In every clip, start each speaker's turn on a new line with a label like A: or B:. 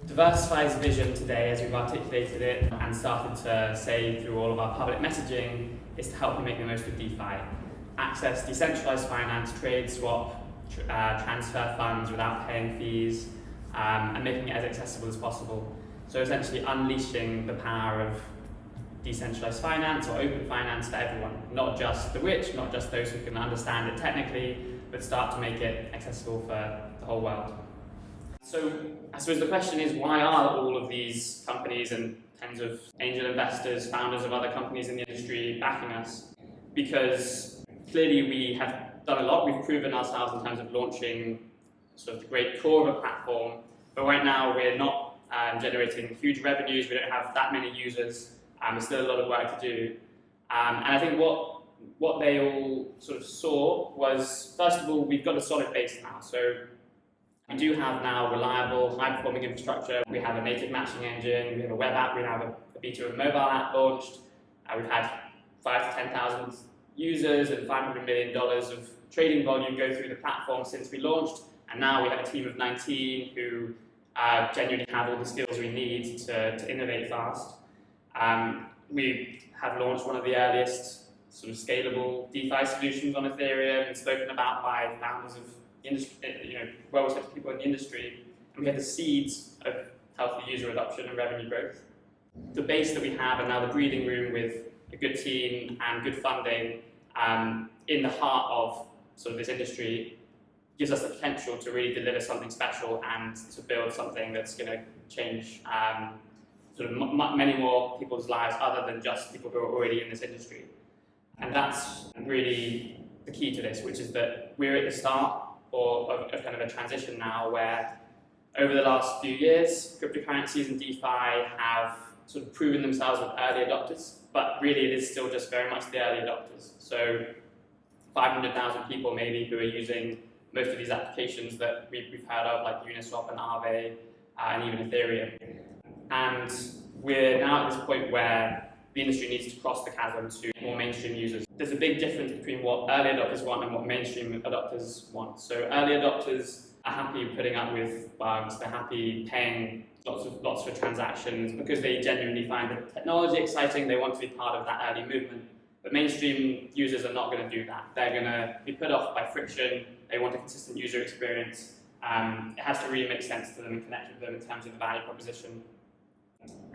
A: DeversiFi's vision today, as we've articulated it and started to say through all of our public messaging, is to help you make the most of DeFi. Access decentralized finance, trade, swap, transfer funds without paying fees, and making it as accessible as possible. So essentially unleashing the power of decentralized finance or open finance to everyone, not just the rich, not just those who can understand it technically, but start to make it accessible for the whole world. So I suppose the question is, why are all of these companies and tens of angel investors, founders of other companies in the industry backing us? Because clearly we have done a lot, we've proven ourselves in terms of launching sort of the great core of a platform, but right now we're not generating huge revenues, we don't have that many users, there's still a lot of work to do. And I think what they all sort of saw was, first of all, we've got a solid base now. So we do have now reliable, high-performing infrastructure. We have a native matching engine, we have a web app, we have a beta of a mobile app launched. We've had 5,000 to 10,000 users and $500 million of trading volume go through the platform since we launched. And now we have a team of 19 who genuinely have all the skills we need to innovate fast. We have launched one of the earliest sort of scalable DeFi solutions on Ethereum and spoken about by founders of industry, well-respected people in the industry, and we have the seeds of healthy user adoption and revenue growth. The base that we have, and now the breathing room with a good team and good funding in the heart of sort of this industry, gives us the potential to really deliver something special and to build something that's going to change sort of many more people's lives other than just people who are already in this industry. And that's really the key to this, which is that we're at the start of kind of a transition now where over the last few years, cryptocurrencies and DeFi have sort of proven themselves with early adopters, but really it is still just very much the early adopters. So 500,000 people maybe who are using most of these applications that we've heard of, like Uniswap and Aave, and even Ethereum. And we're now at this point where the industry needs to cross the chasm to more mainstream users. There's a big difference between what early adopters want and what mainstream adopters want. So early adopters are happy putting up with bugs, they're happy paying lots for transactions because they genuinely find the technology exciting, they want to be part of that early movement. But mainstream users are not going to do that. They're going to be put off by friction, they want a consistent user experience. It has to really make sense to them and connect with them in terms of the value proposition.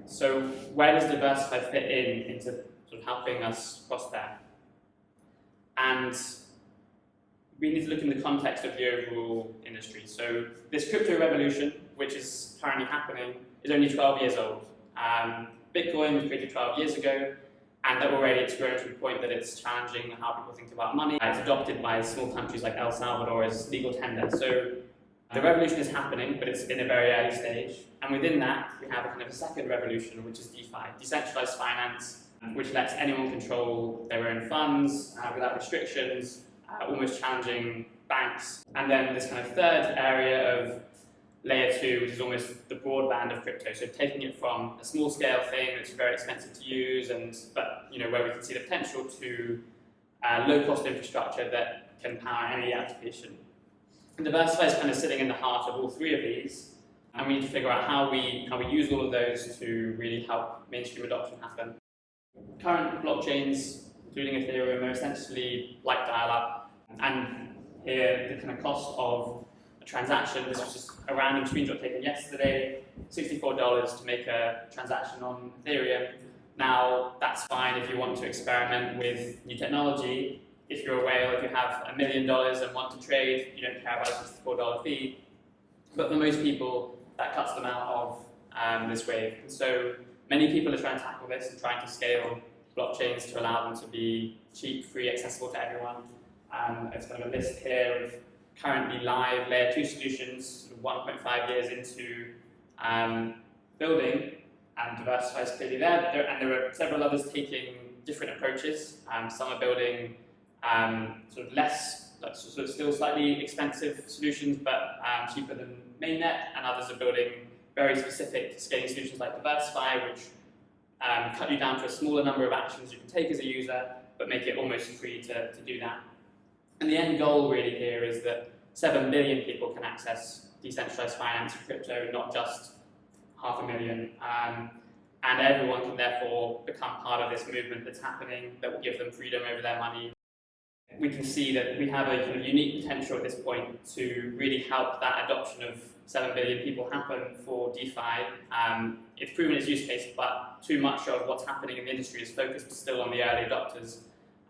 A: So where does DeversiFi fit into sort of helping us cross there? And we need to look in the context of the overall industry. So this crypto revolution, which is currently happening, is only 12 years old. Bitcoin was created 12 years ago, and already it's grown to the point that it's challenging how people think about money. It's adopted by small countries like El Salvador as legal tender. So the revolution is happening, but it's in a very early stage. And within that, we have a kind of a second revolution, which is DeFi, decentralized finance, which lets anyone control their own funds without restrictions, almost challenging banks. And then this kind of third area of layer 2, which is almost the broadband of crypto. So taking it from a small scale thing that's very expensive to use, but where we can see the potential to low cost infrastructure that can power any application. And DeversiFi is kind of sitting in the heart of all three of these, and we need to figure out how we use all of those to really help mainstream adoption happen. Current blockchains, including Ethereum, are essentially like dial-up, and here the kind of cost of a transaction, this was just a random screenshot taken yesterday, $64 to make a transaction on Ethereum. Now, that's fine if you want to experiment with new technology. If you're a whale, if you have $1 million and want to trade, you don't care about a $64 fee. But for most people, that cuts them out of this wave. And so many people are trying to tackle this and trying to scale blockchains to allow them to be cheap, free, accessible to everyone. It's kind of a list here of currently live layer 2 solutions, sort of 1.5 years into building, and DeversiFi is clearly there. And there are several others taking different approaches. Some are building sort of less, sort of still slightly expensive solutions, but cheaper than mainnet, and others are building very specific scaling solutions like DeversiFi, which cut you down to a smaller number of actions you can take as a user, but make it almost free to do that. And the end goal really here is that 7 billion people can access decentralized finance and crypto, not just 500,000. And everyone can therefore become part of this movement that's happening that will give them freedom over their money. We can see that we have a kind of unique potential at this point to really help that adoption of 7 billion people happen for DeFi. It's proven its use case, but too much of what's happening in the industry is focused still on the early adopters.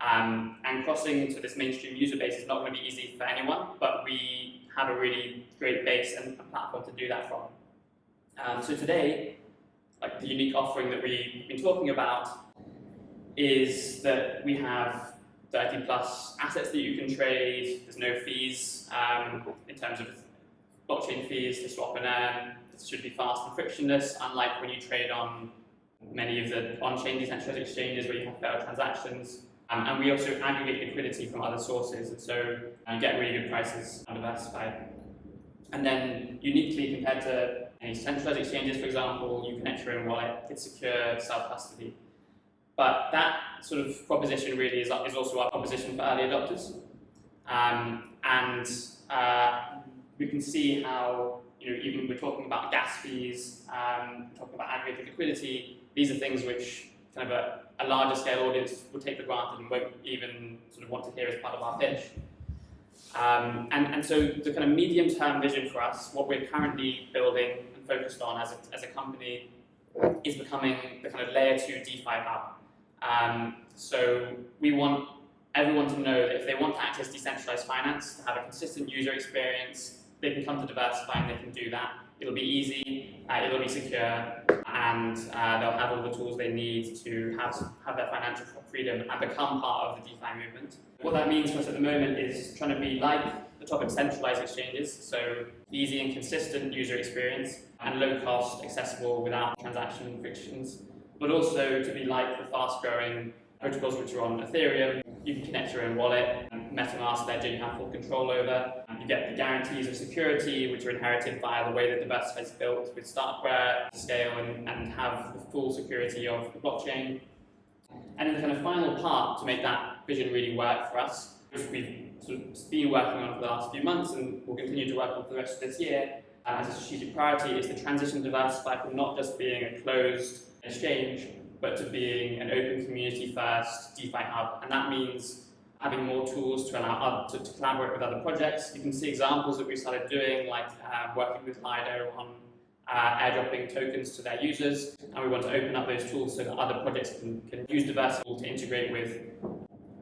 A: And crossing to this mainstream user base is not going to be easy for anyone, but we have a really great base and a platform to do that from. So today, like the unique offering that we've been talking about is that we have 30 plus assets that you can trade. There's no fees in terms of blockchain fees to swap and earn. This should be fast and frictionless, unlike when you trade on many of the on-chain decentralized exchanges where you have failed transactions. And we also aggregate liquidity from other sources, and so you get really good prices on DeversiFi. And then uniquely compared to any centralized exchanges, for example, you connect your own wallet, it's secure, self-custody. But that sort of proposition really is also our proposition for early adopters. We can see how, even we're talking about gas fees, talking about aggregated liquidity, these are things which kind of a larger scale audience will take for granted and won't even sort of want to hear as part of our pitch. And so the kind of medium-term vision for us, what we're currently building and focused on as a company, is becoming the kind of layer 2 DeFi hub. So we want everyone to know that if they want to access decentralized finance, to have a consistent user experience, they can come to DeversiFi and they can do that. It'll be easy, it'll be secure, and they'll have all the tools they need to have their financial freedom and become part of the DeFi movement. What that means for us at the moment is trying to be like the top centralized exchanges, so easy and consistent user experience and low cost, accessible without transaction frictions, but also to be like the fast-growing protocols which are on Ethereum. You can connect your own wallet, and MetaMask Ledger you have full control over. You get the guarantees of security which are inherited via the way that DeversiFi is built with Starkware to scale and have the full security of the blockchain. And then the kind of final part to make that vision really work for us, which we've sort of been working on for the last few months and will continue to work on for the rest of this year as a strategic priority, is the transition to DeversiFi from not just being a closed exchange, but to being an open community-first DeFi hub. And that means having more tools to allow to collaborate with other projects. You can see examples that we started doing, like working with Lido on airdropping tokens to their users. And we want to open up those tools so that other projects can use DeversiFi to integrate with.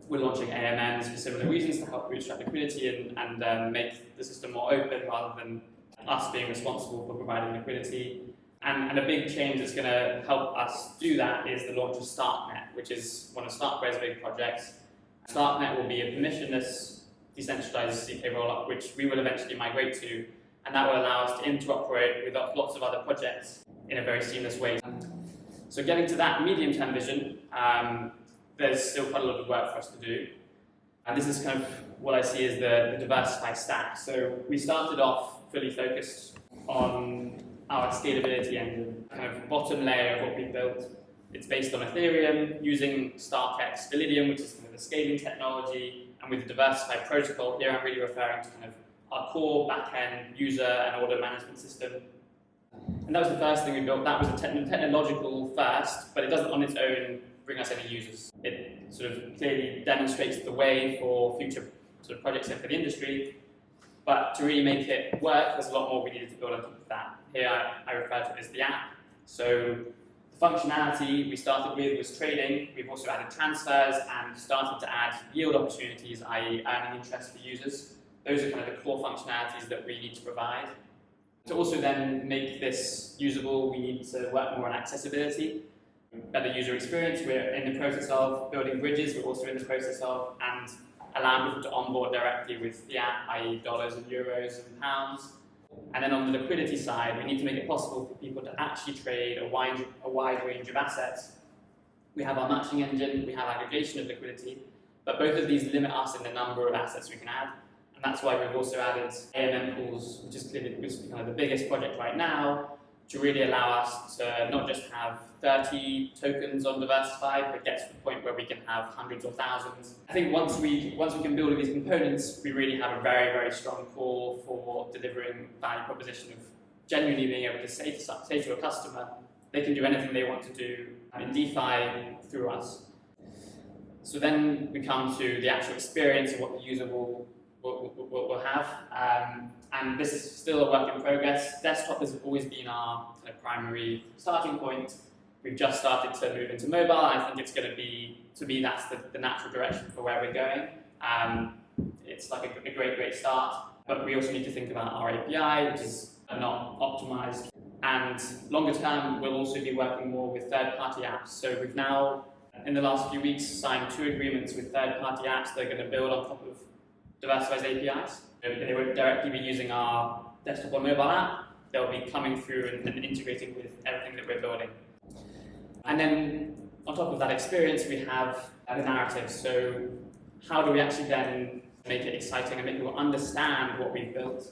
A: We're launching AMMs for similar reasons to help bootstrap liquidity and make the system more open rather than us being responsible for providing liquidity. And a big change that's going to help us do that is the launch of StarkNet, which is one of Starkware's big projects. StarkNet will be a permissionless, decentralized CK rollup, which we will eventually migrate to, and that will allow us to interoperate with lots of other projects in a very seamless way. So getting to that medium-term vision, there's still quite a lot of work for us to do. And this is kind of what I see as the DeversiFi stack. So we started off fully focused on our scalability engine, kind of bottom layer of what we built. It's based on Ethereum, using StarkX Validium, which is kind of the scaling technology, and with the DeversiFi protocol, here I'm really referring to kind of our core back-end user and order management system. And that was the first thing we built. That was a technological first, but it doesn't on its own bring us any users. It sort of clearly demonstrates the way for future sort of projects and for the industry, but to really make it work, there's a lot more we needed to build on top of that. Here I refer to it as the app. So the functionality we started with was trading. We've also added transfers and started to add yield opportunities, i.e. earning interest for users. Those are kind of the core functionalities that we need to provide. To also then make this usable, we need to work more on accessibility, better user experience. We're in the process of building bridges, we're also in the process of, and allowing people to onboard directly with fiat, i.e. dollars and euros and pounds. And then on the liquidity side, we need to make it possible for people to actually trade a wide range of assets. We have our matching engine, we have aggregation of liquidity, but both of these limit us in the number of assets we can add. And that's why we've also added AMM pools, which is clearly kind of the biggest project right now, to really allow us to not just have 30 tokens on DeversiFi, but get to the point where we can have hundreds or thousands. I think once we can build all these components, we really have a very, very strong core for delivering value proposition of genuinely being able to say to a customer, they can do anything they want to do in DeFi through us. So then we come to the actual experience of what the user will have. And this is still a work in progress. Desktop has always been our kind of primary starting point. We've just started to move into mobile. I think it's going to be, to me, that's the natural direction for where we're going. It's like a great start. But we also need to think about our API, which is not optimized. And longer term, we'll also be working more with third-party apps. So we've now, in the last few weeks, signed 2 agreements with third-party apps that are going to build on top of DeversiFi's APIs. They won't directly be using our desktop or mobile app. They'll be coming through and integrating with everything that we're building. And then on top of that experience, we have the narrative. So how do we actually then make it exciting and make people understand what we've built?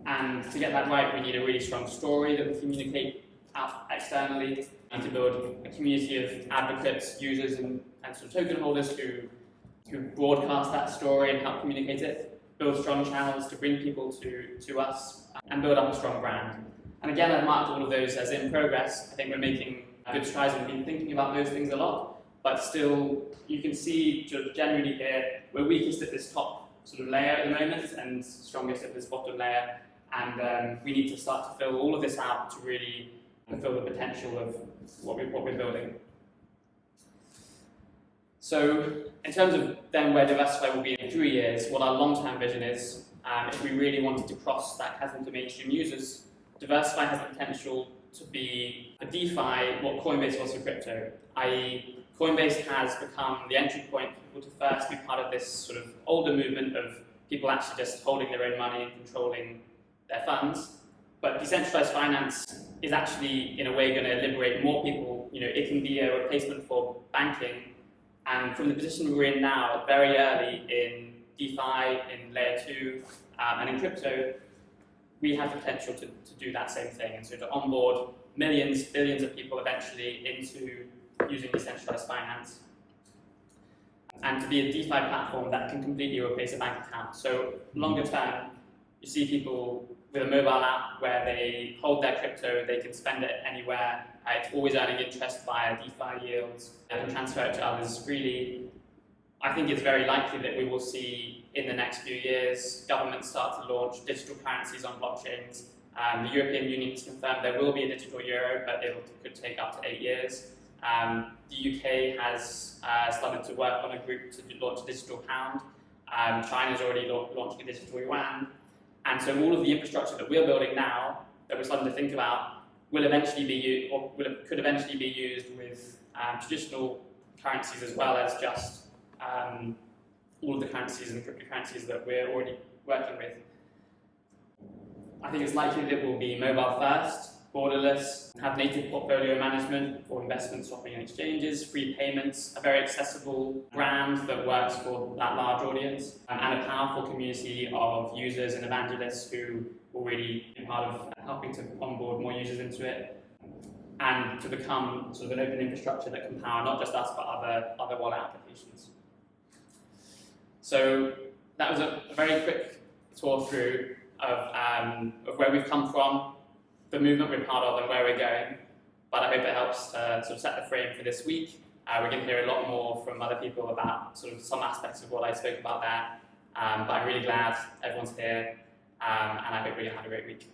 A: And to get that right, we need a really strong story that we communicate out externally. We need to build a community of advocates, users, and sort of token holders who broadcast that story and help communicate it. Build strong channels to bring people to us, and build up a strong brand. And again, I've marked all of those as in progress. I think we're making good strides and been thinking about those things a lot, but still, you can see generally here, we're weakest at this top sort of layer at the moment and strongest at this bottom layer. And we need to start to fill all of this out to really fulfill the potential of what we're building. So in terms of then where DeversiFi will be in 3 years, what our long-term vision is, if we really wanted to cross that chasm to mainstream users, DeversiFi has the potential to be a DeFi what Coinbase was for crypto, i.e. Coinbase has become the entry point for people to first be part of this sort of older movement of people actually just holding their own money and controlling their funds. But decentralized finance is actually, in a way, going to liberate more people. It can be a replacement for banking. And from the position we're in now, very early in DeFi, in layer 2, and in crypto, we have the potential to do that same thing. And so to onboard millions, billions of people eventually into using decentralized finance. And to be a DeFi platform that can completely replace a bank account. So longer term, you see people with a mobile app where they hold their crypto, they can spend it anywhere. It's always earning interest via DeFi yields. They can transfer it to others freely. I think it's very likely that we will see in the next few years governments start to launch digital currencies on blockchains. The European Union has confirmed there will be a digital euro, but it could take up to 8 years. The UK has started to work on a group to launch a digital pound. China's already launching a digital yuan. And so all of the infrastructure that we're building now, that we're starting to think about, will eventually be used, or could eventually be used with traditional currencies as well as just all of the currencies and cryptocurrencies that we're already working with. I think it's likely that we'll be mobile first, borderless, have native portfolio management for investment swapping and exchanges, free payments, a very accessible brand that works for that large audience, and a powerful community of users and evangelists who will really be part of helping to onboard more users into it, and to become sort of an open infrastructure that can power not just us but other wallet applications. So that was a very quick tour through of where we've come from, the movement we're part of, and where we're going. But I hope it helps to sort of set the frame for this week. We're going to hear a lot more from other people about sort of some aspects of what I spoke about there. But I'm really glad everyone's here, and I hope we're going to have a great week.